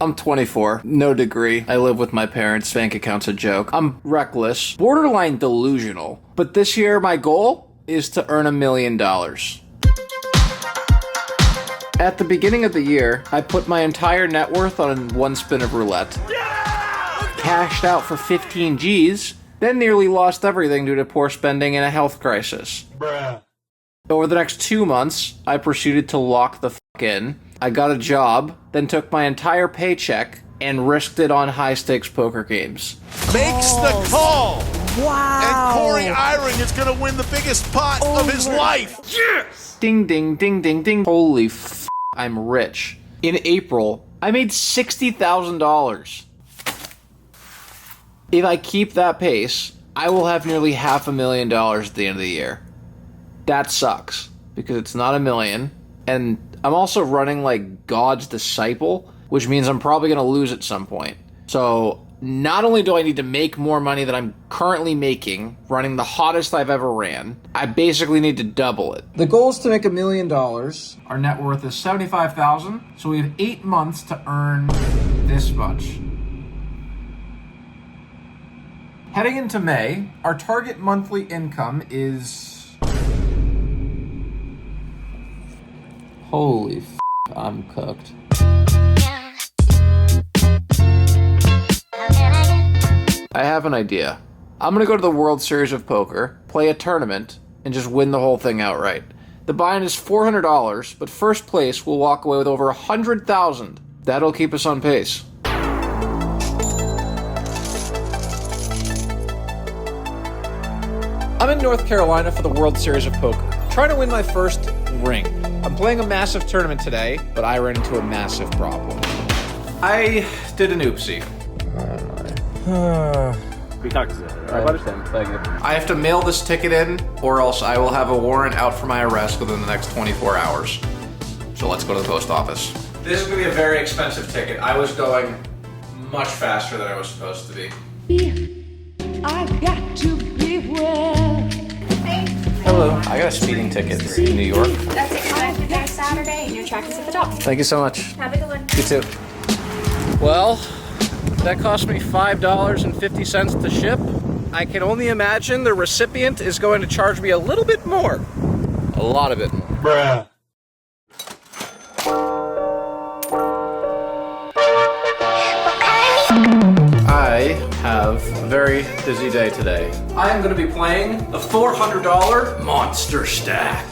I'm 24, no degree. I live with my parents, bank account's a joke. I'm reckless, borderline delusional. But this year, my goal is to earn $1 million. At the beginning of the year, I put my entire net worth on one spin of roulette. Yeah! Cashed out for 15 G's, then nearly lost everything due to poor spending and a health crisis. Bruh. Over the next 2 months, I proceeded to lock the fuck in. I got a job, then took my entire paycheck and risked it on high-stakes poker games. Makes the call. Wow. And Corey Eyring is going to win the biggest pot of his life. Yes! Ding, ding, ding, ding, ding. Holy f***, I'm rich. In April, I made $60,000. If I keep that pace, I will have nearly $500,000 at the end of the year. That sucks, because it's not $1 million, and I'm also running like God's disciple, which means I'm probably going to lose at some point. So not only do I need to make more money than I'm currently making, running the hottest I've ever ran, I basically need to double it. The goal is to make $1 million. Our net worth is $75,000, so we have 8 months to earn this much. Heading into May, our target monthly income is... Holy f***, I'm cooked. I have an idea. I'm gonna go to the World Series of Poker, play a tournament, and just win the whole thing outright. The buy-in is $400, but first place will walk away with over $100,000. That'll keep us on pace. I'm in North Carolina for the World Series of Poker, trying to win my first ring. I'm playing a massive tournament today, but I ran into a massive problem. I did an oopsie. We talked to them. I understand. Thank you. I have to mail this ticket in, or else I will have a warrant out for my arrest within the next 24 hours. So let's go to the post office. This is going to be a very expensive ticket. I was going much faster than I was supposed to be. I've got to be well. Hello. I got a speeding ticket in New York. That's it. You're back there Saturday, and your track is at the top. Thank you so much. Have a good one. You too. Well, that cost me $5.50 to ship. I can only imagine the recipient is going to charge me a little bit more. A lot of it more. Bruh. I have a very busy day today. I am going to be playing the $400 Monster Stack.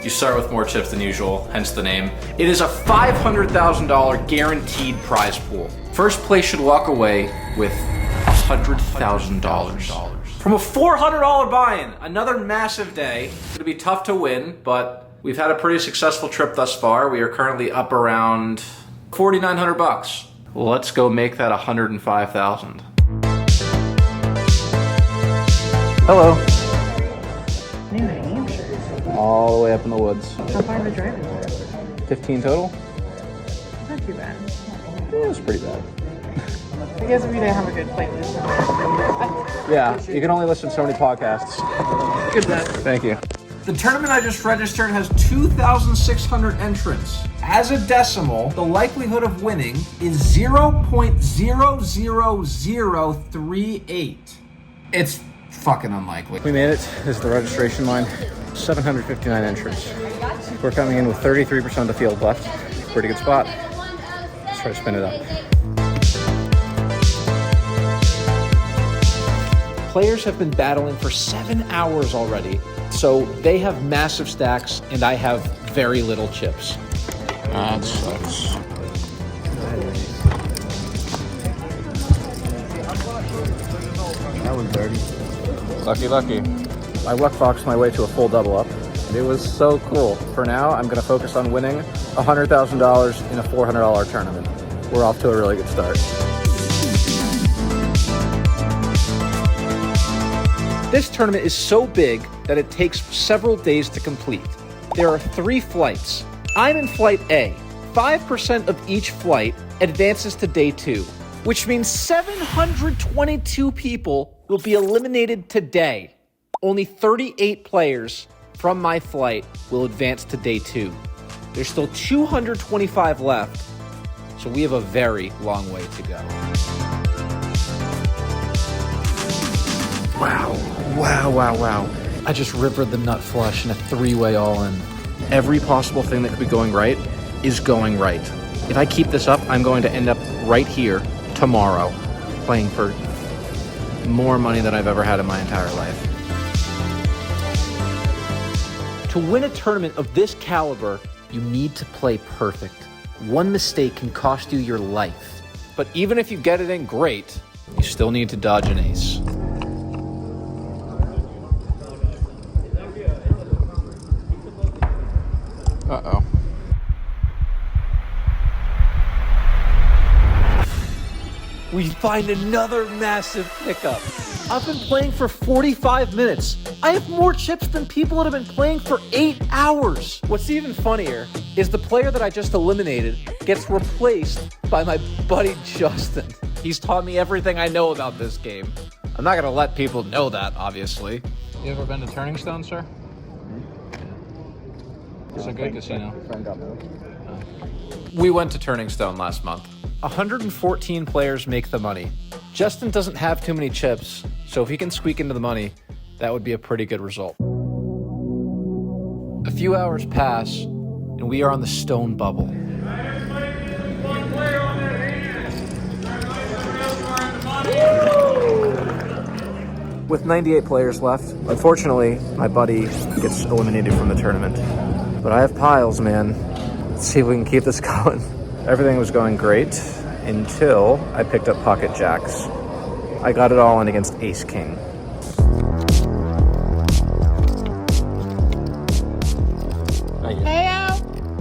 You start with more chips than usual, hence the name. It is a $500,000 guaranteed prize pool. First place should walk away with $100,000. From a $400 buy-in, another massive day. It's going to be tough to win, but we've had a pretty successful trip thus far. We are currently up around $4,900. Let's go make that $105,000. Hello. New Hampshire. All the way up in the woods. How far of a drive is it? 15 total? Not too bad. It was pretty bad. I guess we didn't have a good playlist. Yeah, you can only listen to so many podcasts. Good bet. Thank you. The tournament I just registered has 2,600 entrants. As a decimal, the likelihood of winning is 0.00038. It's fucking unlikely. We made it. This is the registration line. 759 entrants. We're coming in with 33% of the field left. Pretty good spot. Let's try to spin it up. Players have been battling for 7 hours already, so they have massive stacks and I have very little chips. That sucks. That was dirty. Lucky. I luck boxed my way to a full double up. It was so cool. For now, I'm going to focus on winning $100,000 in a $400 tournament. We're off to a really good start. This tournament is so big that it takes several days to complete. There are 3 flights. I'm in flight A. 5% of each flight advances to day 2, which means 722 people will be eliminated today. Only 38 players from my flight will advance to day 2. There's still 225 left, So we have a very long way to go. Wow. I just rivered the nut flush in a 3-way all-in. Every possible thing that could be going right is going right. If I keep this up, I'm going to end up right here tomorrow playing for more money than I've ever had in my entire life. To win a tournament of this caliber, you need to play perfect. One mistake can cost you your life. But even if you get it in great, you still need to dodge an ace. Uh-oh. We find another massive pickup. I've been playing for 45 minutes. I have more chips than people that have been playing for 8 hours. What's even funnier is the player that I just eliminated gets replaced by my buddy Justin. He's taught me everything I know about this game. I'm not gonna let people know that, obviously. You ever been to Turning Stone, sir? It's a good casino. We went to Turning Stone last month. 114 players make the money. Justin doesn't have too many chips, so if he can squeak into the money, that would be a pretty good result. A few hours pass, and we are on the stone bubble. With 98 players left, unfortunately, my buddy gets eliminated from the tournament. But I have piles, man. Let's see if we can keep this going. Everything was going great until I picked up pocket jacks. I got it all in against ace king.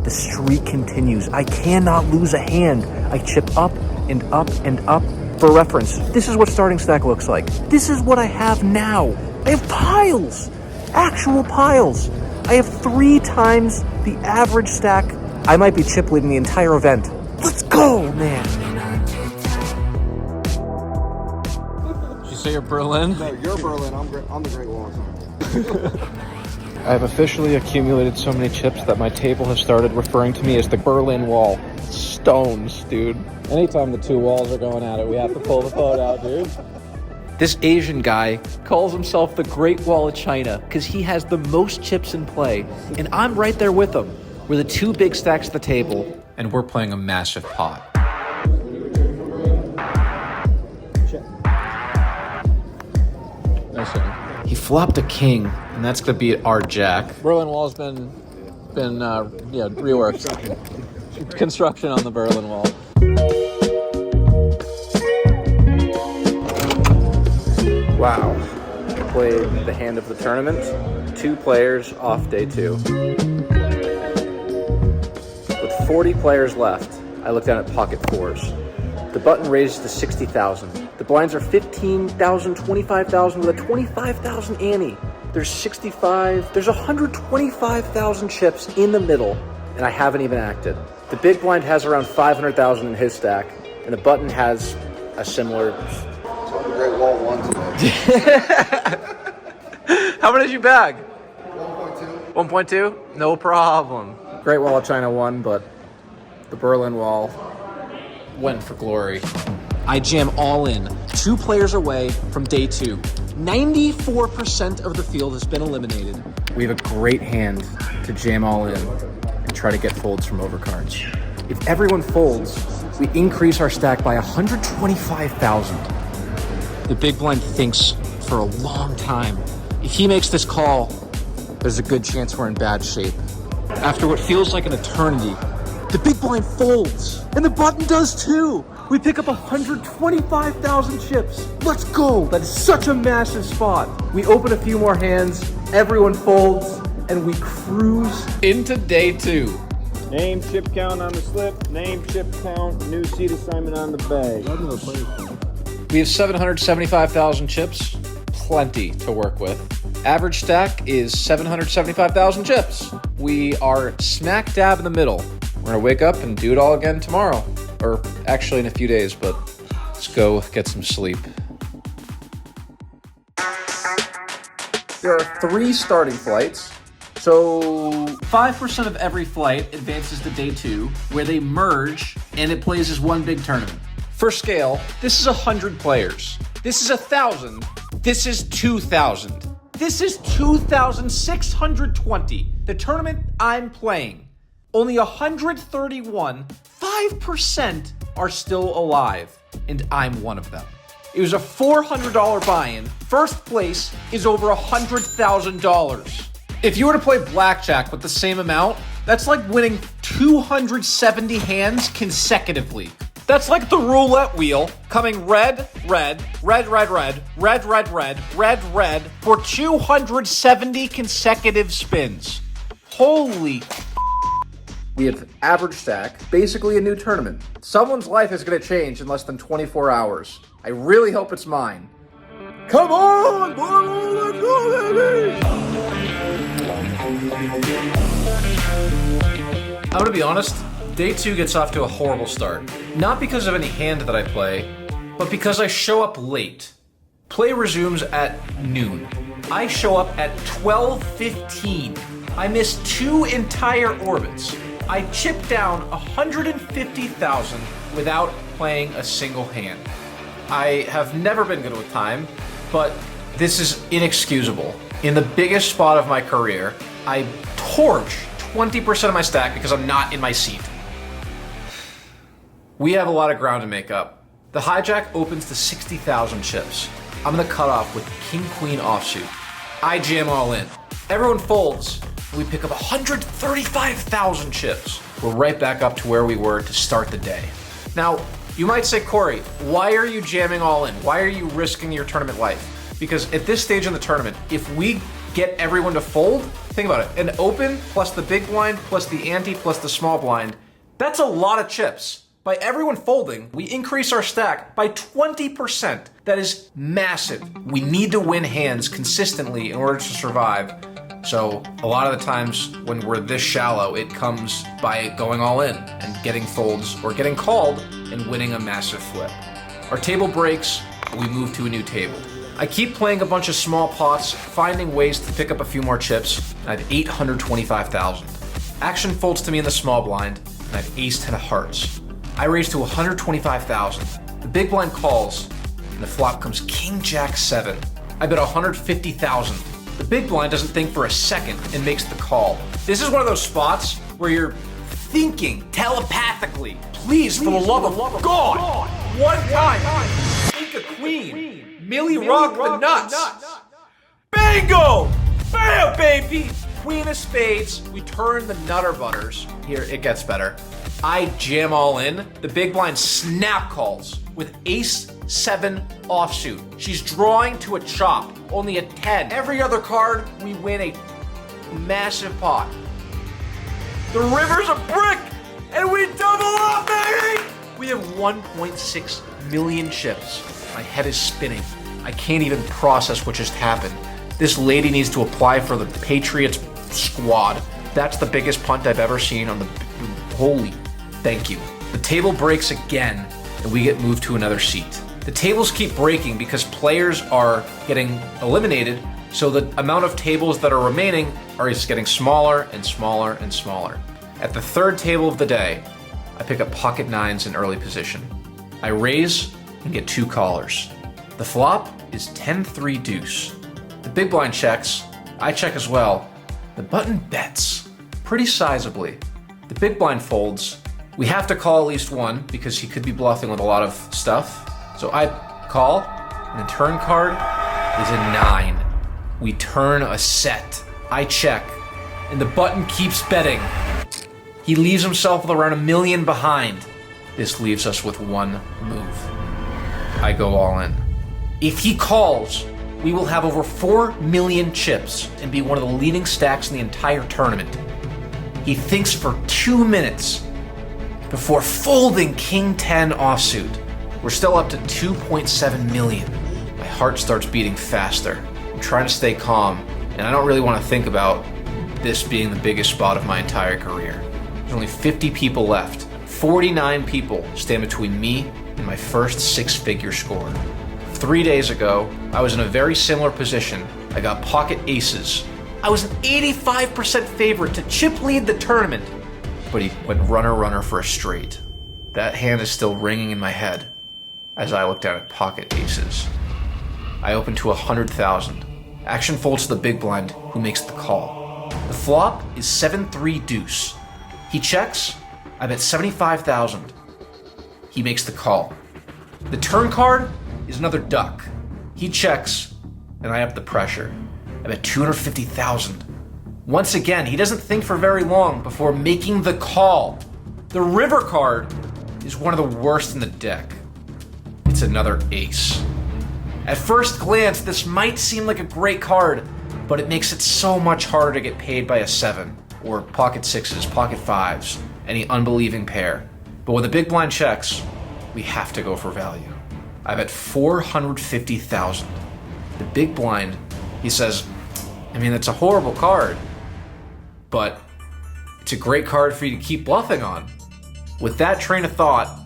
The streak continues. I cannot lose a hand. I chip up and up and up. For reference, this is what starting stack looks like. This is what I have now. I have piles, actual piles. I have 3 times the average stack. I might be chip leading the entire event. Let's go, man. Did you say you're Berlin? No, you're Berlin. I'm the Great Wall. I have officially accumulated so many chips that my table has started referring to me as the Berlin Wall. Stones, dude. Anytime the 2 walls are going at it, we have to pull the phone out, dude. This Asian guy calls himself the Great Wall of China because he has the most chips in play, and I'm right there with him. We're the 2 big stacks at the table, and we're playing a massive pot. Nice one. He flopped a king, and that's going to be our jack. Berlin Wall's been reworked. Construction on the Berlin Wall. Wow. I played the hand of the tournament. 2 players off day 2. With 40 players left, I looked down at pocket 4s. The button raises to 60,000. The blinds are 15,000, 25,000 with a 25,000 ante. There's 65, there's 125,000 chips in the middle, and I haven't even acted. The big blind has around 500,000 in his stack, and the button has a similar... The Great Wall won today. How many did you bag? 1.2. 1.2? No problem. Great Wall of China won, but the Berlin Wall went for glory. I jam all in. 2 players away from day 2. 94% of the field has been eliminated. We have a great hand to jam all in and try to get folds from overcards. If everyone folds, we increase our stack by 125,000. The big blind thinks for a long time. If he makes this call, there's a good chance we're in bad shape. After what feels like an eternity, the big blind folds, and the button does too. We pick up 125,000 chips. Let's go. That is such a massive spot. We open a few more hands, everyone folds, and we cruise into day 2. Name, chip count on the slip. Name, chip count, new seat assignment on the bag. We have 775,000 chips. Plenty to work with. Average stack is 775,000 chips. We are smack dab in the middle. We're gonna wake up and do it all again tomorrow. Or actually in a few days, but let's go get some sleep. There are 3 starting flights, So 5% of every flight advances to day 2, where they merge and it plays as one big tournament. For scale, this is 100 players. This is 1,000. This is 2,000. This is 2,620. The tournament I'm playing. Only 131, 5% are still alive, and I'm one of them. It was a $400 buy-in. First place is over $100,000. If you were to play blackjack with the same amount, that's like winning 270 hands consecutively. That's like the roulette wheel coming red, red, red, red, red, red, red, red, red, red for 270 consecutive spins. Holy. We have average stack, basically a new tournament. Someone's life is going to change in less than 24 hours. I really hope it's mine. Come on, Marvel, let's go, baby! I'm gonna be honest, day 2 gets off to a horrible start. Not because of any hand that I play, but because I show up late. Play resumes at noon. I show up at 12:15. I miss 2 entire orbits. I chip down 150,000 without playing a single hand. I have never been good with time, but this is inexcusable. In the biggest spot of my career, I torch 20% of my stack because I'm not in my seat. We have a lot of ground to make up. The hijack opens to 60,000 chips. I'm gonna cut off with King-Queen offsuit. I jam all in. Everyone folds. We pick up 135,000 chips. We're right back up to where we were to start the day. Now, you might say, Corey, why are you jamming all in? Why are you risking your tournament life? Because at this stage in the tournament, if we get everyone to fold, think about it. An open plus the big blind plus the ante plus the small blind, that's a lot of chips. By everyone folding, we increase our stack by 20%. That is massive. We need to win hands consistently in order to survive. So a lot of the times when we're this shallow, it comes by going all in and getting folds or getting called and winning a massive flip. Our table breaks, we move to a new table. I keep playing a bunch of small pots, finding ways to pick up a few more chips, and I have 825,000. Action folds to me in the small blind, and I have ace 10 of hearts. I raise to 125,000. The big blind calls, and the flop comes king jack 7. I bet 150,000. The big blind doesn't think for a second and makes the call. This is one of those spots where you're thinking telepathically, please for the love of God, one time, think a queen. Millie rock the nuts. Bingo! Bam, baby! Queen of spades. We turn the nutter butters. Here, it gets better. I jam all in. The big blind snap calls with ace 7 offsuit. She's drawing to a chop, only a 10. Every other card, we win a massive pot. The river's a brick, and we double up, baby! We have 1.6 million chips. My head is spinning. I can't even process what just happened. This lady needs to apply for the Patriots squad. That's the biggest punt I've ever seen on the... Holy, thank you. The table breaks again, and we get moved to another seat. The tables keep breaking because players are getting eliminated, so the amount of tables that are remaining are just getting smaller and smaller and smaller. At the third table of the day, I pick up pocket nines in early position. I raise and get 2 callers. The flop is 10-3 deuce. The big blind checks. I check as well. The button bets pretty sizably. The big blind folds. We have to call at least one because he could be bluffing with a lot of stuff. So I call, and the turn card is a 9. We turn a set. I check, and the button keeps betting. He leaves himself with around $1 million behind. This leaves us with one move. I go all in. If he calls, we will have over 4 million chips and be one of the leading stacks in the entire tournament. He thinks for 2 minutes before folding king 10 offsuit. We're still up to 2.7 million. My heart starts beating faster. I'm trying to stay calm, and I don't really want to think about this being the biggest spot of my entire career. There's only 50 people left. 49 people stand between me and my first 6-figure score. 3 days ago, I was in a very similar position. I got pocket aces, I was an 85% favorite to chip lead the tournament. But he went runner for a straight. That hand is still ringing in my head as I look down at pocket aces. I open to 100,000. Action folds to the big blind, who makes the call. The flop is 7-3 deuce. He checks, I bet 75,000. He makes the call. The turn card is another duck. He checks, and I up the pressure. I bet 250,000. Once again, he doesn't think for very long before making the call. The river card is one of the worst in the deck. It's another ace. At first glance, this might seem like a great card, but it makes it so much harder to get paid by a 7, or pocket 6s, pocket 5s, any unbelieving pair. But when the big blind checks, we have to go for value. I bet 450,000. The big blind, he says, I mean, it's a horrible card, but it's a great card for you to keep bluffing on. With that train of thought,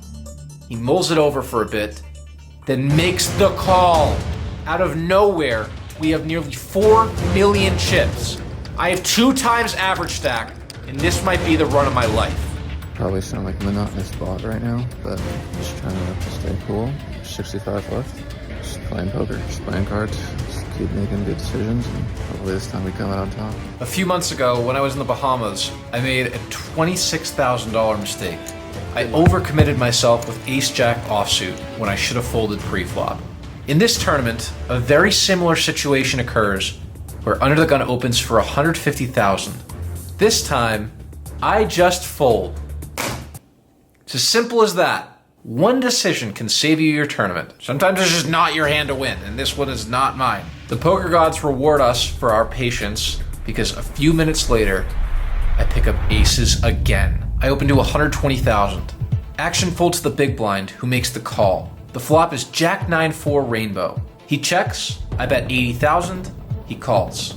he mulls it over for a bit, then makes the call. Out of nowhere, we have nearly 4 million chips. I have 2 times average stack, and this might be the run of my life. Probably sound like a monotonous bot right now, but just trying to stay cool. 65 left. Just playing poker, just playing cards, just keep making good decisions, and hopefully this time we come out on top. A few months ago, when I was in the Bahamas, I made a $26,000 mistake. I overcommitted myself with ace-jack offsuit when I should have folded pre-flop. In this tournament, a very similar situation occurs where Under the Gun opens for 150,000. This time, I just fold. It's as simple as that. One decision can save you your tournament. Sometimes it's just not your hand to win, and this one is not mine. The poker gods reward us for our patience because a few minutes later, I pick up aces again. I open to 120,000. Action folds to the big blind, who makes the call. The flop is Jack 9-4 rainbow. He checks, I bet 80,000, he calls.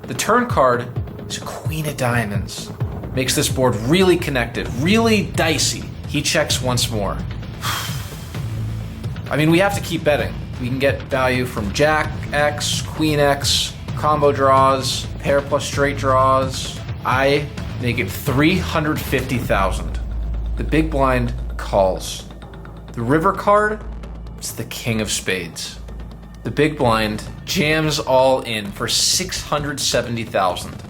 The turn card is a queen of diamonds. Makes this board really connected, really dicey. He checks once more. I mean, we have to keep betting. We can get value from Jack X, Queen X, combo draws, pair plus straight draws. I make it 350,000. The big blind calls. The river card is the king of spades. The big blind jams all in for 670,000.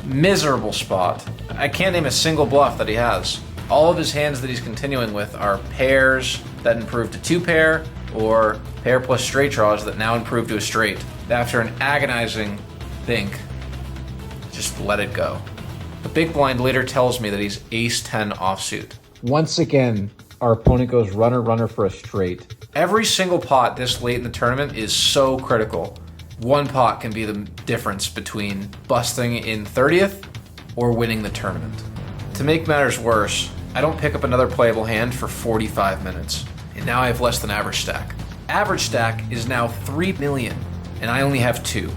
Miserable spot. I can't name a single bluff that he has. All of his hands that he's continuing with are pairs that improve to 2-pair, or pair plus straight draws that now improve to a straight. After an agonizing think, just let it go. The big blind later tells me that he's ace-10 offsuit. Once again, our opponent goes runner for a straight. Every single pot this late in the tournament is so critical. One pot can be the difference between busting in 30th or winning the tournament. To make matters worse, I don't pick up another playable hand for 45 minutes, and now I have less than average stack. Average stack is now 3 million, and I only have 2.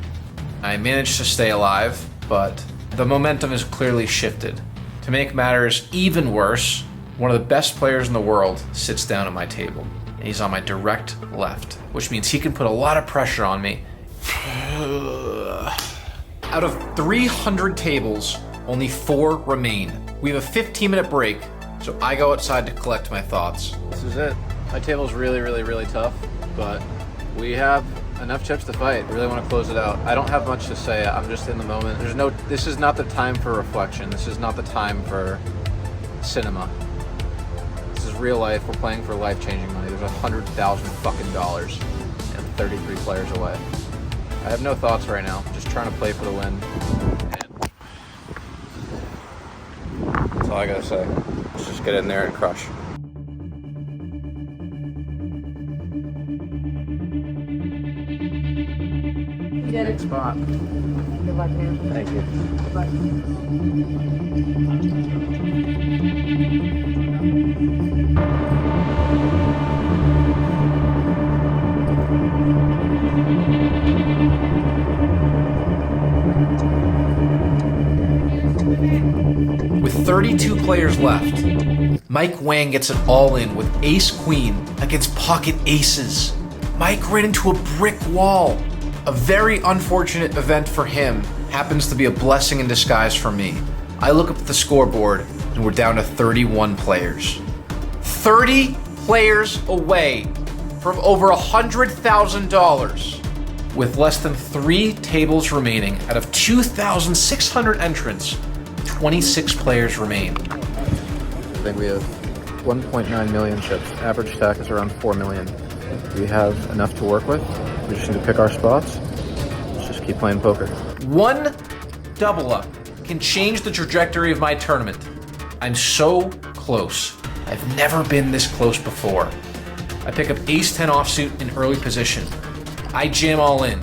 I managed to stay alive, but the momentum has clearly shifted. To make matters even worse, one of the best players in the world sits down at my table, and he's on my direct left, which means he can put a lot of pressure on me. Out of 300 tables, only 4 remain. We have a 15-minute break, so I go outside to collect my thoughts. This is it. My table's really tough, but we have enough chips to fight. I really want to close it out. I don't have much to say. I'm just in the moment. This is not the time for reflection. This is not the time for cinema. This is real life. We're playing for life-changing money. There's $100,000 fucking dollars and 33 players away. I have no thoughts right now. Just trying to play for the win. That's all I gotta say. Let's just get in there and crush. You did it. Spot. Good luck, man. Thank you. Good luck. With 32 players left, Mike Wang gets it all in with ace-queen against pocket aces. Mike ran into a brick wall. A very unfortunate event for him happens to be a blessing in disguise for me. I look up at the scoreboard and we're down to 31 players. 30 players away from over $100,000 with less than 3 tables remaining out of 2,600 entrants. 26 players remain. I think we have 1.9 million chips. Average stack is around 4 million. We have enough to work with. We just need to pick our spots. Let's just keep playing poker. One double up can change the trajectory of my tournament. I'm so close. I've never been this close before. I pick up ace-10 offsuit in early position. I jam all in.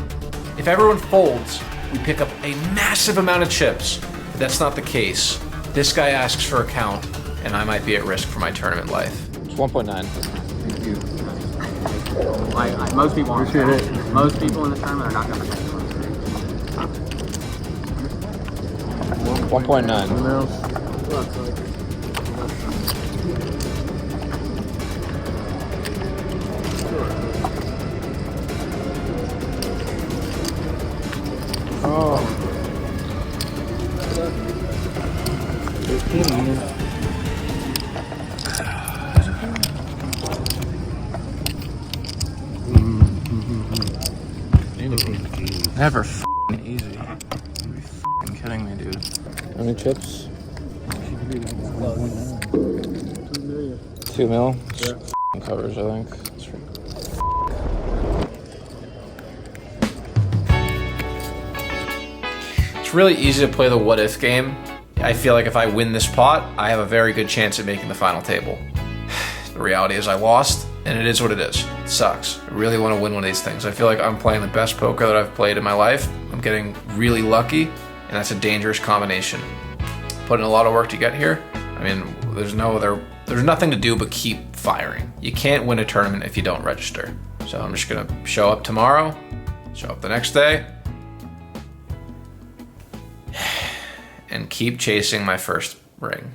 If everyone folds, we pick up a massive amount of chips. But that's not the case. This guy asks for a count, and I might be at risk for my tournament life. It's 1.9. Most people aren't. Most people in the tournament are not going to take 1.9. Oh. 15 minutes. Never f***ing easy. You're f***ing kidding me, dude. How many chips? 2 mil? Yeah. F***ing covers, I think. It's really easy to play the what if game. I feel like if I win this pot, I have a very good chance at making the final table. The reality is I lost, and it is what it is. It sucks. I really want to win one of these things. I feel like I'm playing the best poker that I've played in my life. I'm getting really lucky, and that's a dangerous combination. Put in a lot of work to get here. I mean, there's nothing to do but keep firing. You can't win a tournament if you don't register. So I'm just gonna show up tomorrow, show up the next day, and keep chasing my first ring.